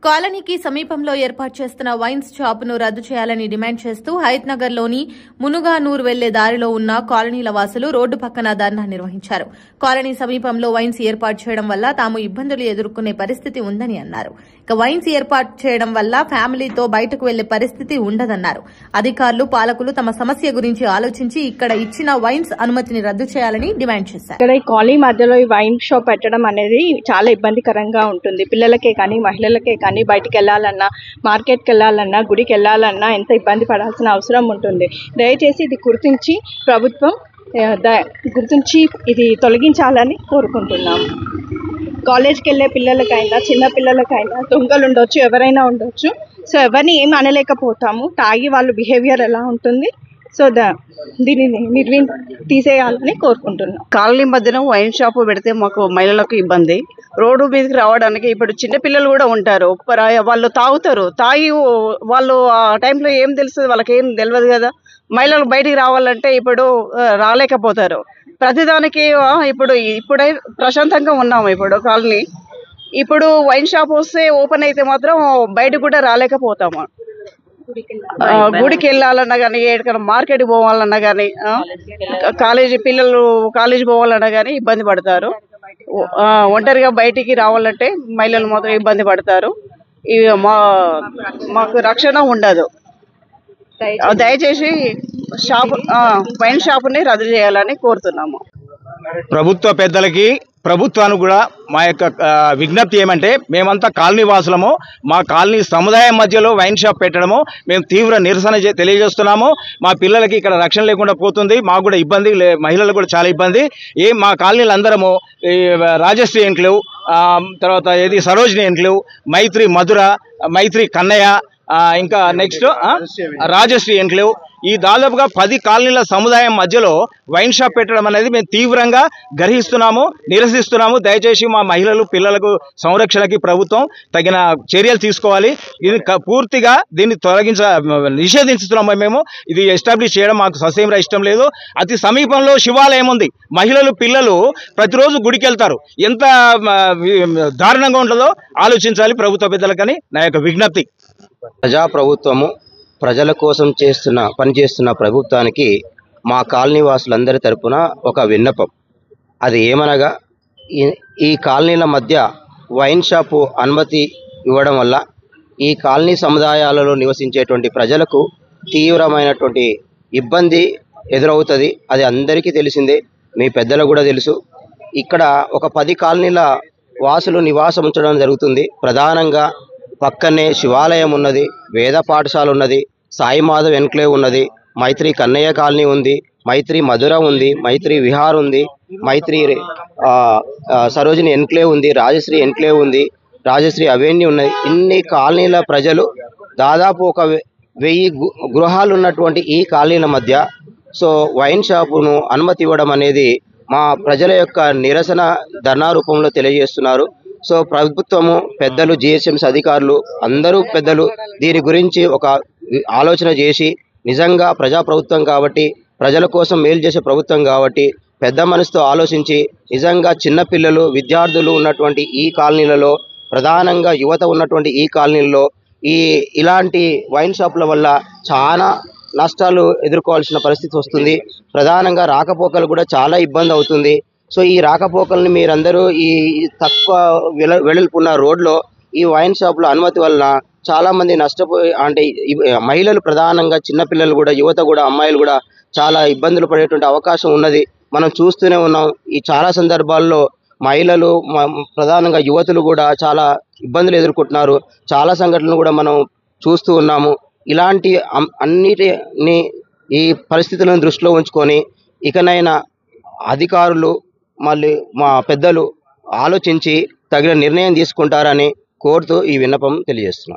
కాలనీకి సమీపంలో ఏర్పాటు చేస్తున్న వైన్స్ షాపును రద్దు చేయాలని డిమాండ్ చేస్తూ హయత్నగర్లోని మునుగానూర్ వెళ్లే దారిలో ఉన్న కాలనీల వాసులు రోడ్డు పక్కన ధర్నా నిర్వహించారు. కాలనీ సమీపంలో వైన్స్ ఏర్పాటు చేయడం వల్ల తాము ఇబ్బందులు ఎదుర్కొనే పరిస్థితి ఉందని అన్నారు. ఇక వైన్స్ ఏర్పాటు చేయడం వల్ల ఫ్యామిలీతో బయటకు వెళ్లే పరిస్థితి ఉండదన్నారు. అధికారులు, పాలకులు తమ సమస్య గురించి ఆలోచించి ఇక్కడ ఇచ్చిన వైన్స్ అనుమతిని రద్దు చేయాలని డిమాండ్ చేశారు. ఇక్కడ ఈ కాలనీ మధ్యలో ఈ వైన్ షాప్ పెట్టడం అనేది చాలా ఇబ్బందికరంగా ఉంటుంది. పిల్లలకే కానీ మహిళలకే కానీ బయటికి వెళ్ళాలన్నా, మార్కెట్కి వెళ్ళాలన్నా, గుడికి వెళ్ళాలన్నా ఎంత ఇబ్బంది పడాల్సిన అవసరం ఉంటుంది. దయచేసి ఇది ప్రభుత్వం గుర్తించి ఇది తొలగించాలని కోరుకుంటున్నాము. కాలేజ్కి వెళ్ళే పిల్లలకైనా, చిన్న పిల్లలకైనా దొంగలు ఉండొచ్చు, ఎవరైనా ఉండొచ్చు. సో ఎవరిని ఏం అనలేకపోతాము. తాగి వాళ్ళ బిహేవియర్ ఎలా ఉంటుంది. సో దీనిని తీసేయాలని కోరుకుంటున్నాం. కాలనీ మధ్యన వైన్ షాప్ పెడితే మాకు మహిళలకు ఇబ్బంది. రోడ్డు మీదకి రావడానికి ఇప్పుడు చిన్నపిల్లలు కూడా ఉంటారు. వాళ్ళు తాగి వాళ్ళు ఆ టైంలో ఏం తెలుస్తుంది, వాళ్ళకి ఏం తెలియదు కదా. మహిళలు బయటికి రావాలంటే ఇప్పుడు రాలేకపోతారు. ప్రతిదానికి ఇప్పుడే ప్రశాంతంగా ఉన్నాము. ఇప్పుడు కాలనీ ఇప్పుడు వైన్ షాప్ వస్తే ఓపెన్ అయితే మాత్రం బయటకు కూడా రాలేకపోతాము. గుడికి వెళ్ళాలన్నా కానీ, ఎక్కడికైనా మార్కెట్కి పోవాలన్నా కానీ, పిల్లలు కాలేజీ పోవాలన్నా కానీ ఇబ్బంది పడతారు. ఒంటరిగా బయటికి రావాలంటే మహిళలు మాత్రం ఇబ్బంది పడతారు. మాకు రక్షణ ఉండదు. దయచేసి వైన్ షాపుని రద్దు చేయాలని కోరుతున్నాము. ప్రభుత్వ పెద్దలకి, ప్రభుత్వానికి కూడా మా యొక్క విజ్ఞప్తి ఏమంటే, మేమంతా కాలనీ వాసులము. మా కాలనీ సముదాయం మధ్యలో వైన్ షాప్ పెట్టడము మేము తీవ్ర నిరసన తెలియజేస్తున్నాము. మా పిల్లలకి ఇక్కడ రక్షణ లేకుండా పోతుంది. మాకు కూడా ఇబ్బంది, మహిళలకు కూడా చాలా ఇబ్బంది. మా కాలనీలు అందరము రాజశ్రీ ఎన్క్లేవ్, తర్వాత సరోజిని ఎన్క్లేవ్, మైత్రి మధుర, మైత్రి కన్నయ్య, ఇంకా నెక్స్ట్ రాజశ్రీ ఎన్క్లేవ్, ఈ దాదాపుగా 10 కాలనీల సముదాయం మధ్యలో వైన్ షాప్ పెట్టడం అనేది మేము తీవ్రంగా గర్హిస్తున్నాము, నిరసిస్తున్నాము. దయచేసి మా మహిళలు, పిల్లలకు సంరక్షణకి ప్రభుత్వం తగిన చర్యలు తీసుకోవాలి. ఇది పూర్తిగా దీన్ని నిషేధిస్తున్నాము. మేము ఇది ఎస్టాబ్లిష్ చేయడం మాకు ససేమిరా ఇష్టం లేదు. అతి సమీపంలో శివాలయం ఉంది. మహిళలు, పిల్లలు ప్రతిరోజు గుడికి వెళ్తారు. ఎంత దారుణంగా ఉంటుందో ఆలోచించాలి ప్రభుత్వ పెద్దలకని నా యొక్క విజ్ఞప్తి. ప్రజాప్రభుత్వము ప్రజల కోసం పనిచేస్తున్న ప్రభుత్వానికి మా కాలనీ వాసులందరి తరపున ఒక విన్నపం. అది ఏమనగా, ఈ కాలనీల మధ్య వైన్ షాపు అనుమతి ఇవ్వడం వల్ల ఈ కాలనీ సముదాయాలలో నివసించేటువంటి ప్రజలకు తీవ్రమైనటువంటి ఇబ్బంది ఎదురవుతుంది. అది అందరికీ తెలిసిందే, మీ పెద్దలకు కూడా తెలుసు. ఇక్కడ ఒక 10 కాలనీల వాసులు నివాసం ఉంచడం జరుగుతుంది. ప్రధానంగా పక్కనే శివాలయం ఉన్నది, వేద పాఠశాల ఉన్నది, సాయి మాధవ్ ఎన్క్లేవ్ ఉన్నది, మైత్రి కన్నయ్య కాలనీ ఉంది, మైత్రి మధుర ఉంది, మైత్రి విహార్ ఉంది, మైత్రి సరోజిని ఎన్క్లేవ్ ఉంది, రాజశ్రీ ఎన్క్లేవ్ ఉంది, రాజశ్రీ అవెన్యూ ఉన్నది. ఇన్ని కాలనీల ప్రజలు, దాదాపు ఒక 1000 గృహాలు ఉన్నటువంటి ఈ కాలనీల మధ్య వైన్ షాపును అనుమతి ఇవ్వడం అనేది మా ప్రజల యొక్క నిరసన ధర్నా రూపంలో తెలియజేస్తున్నారు. ప్రభుత్వము, పెద్దలు, జిహెచ్ఎంసీ అధికారులు, అందరూ పెద్దలు దీని గురించి ఒక ఆలోచన చేసి, నిజంగా ప్రజాప్రభుత్వం కాబట్టి, ప్రజల కోసం మేలు చేసే ప్రభుత్వం కాబట్టి పెద్ద మనసుతో ఆలోచించి, నిజంగా చిన్నపిల్లలు, విద్యార్థులు ఉన్నటువంటి ఈ కాలనీలలో, ప్రధానంగా యువత ఉన్నటువంటి ఈ కాలనీలలో ఇలాంటి వైన్ షాపుల వల్ల చాలా నష్టాలు ఎదుర్కోవాల్సిన పరిస్థితి వస్తుంది. ప్రధానంగా రాకపోకలు కూడా చాలా ఇబ్బంది అవుతుంది. ఈ రాకపోకల్ని మీరందరూ ఈ తక్కువ వెడల్పున్న రోడ్లో ఈ వైన్ షాపుల అనుమతి వలన చాలామంది నష్టపోయి, అంటే మహిళలు, ప్రధానంగా చిన్నపిల్లలు కూడా, యువత కూడా, అమ్మాయిలు కూడా చాలా ఇబ్బందులు పడేటువంటి అవకాశం ఉన్నది. మనం చూస్తూనే ఉన్నాం. ఈ చాలా సందర్భాల్లో మహిళలు, ప్రధానంగా యువతులు కూడా చాలా ఇబ్బందులు ఎదుర్కొంటున్నారు. చాలా సంఘటనలు కూడా మనం చూస్తూ ఉన్నాము. ఇలాంటి అన్నిటిని, ఈ పరిస్థితులను దృష్టిలో ఉంచుకొని ఇకనైనా అధికారులు, మళ్ళీ మా పెద్దలు ఆలోచించి తగిన నిర్ణయం తీసుకుంటారని కోరుతూ ఈ విన్నపం తెలియజేస్తున్నాం.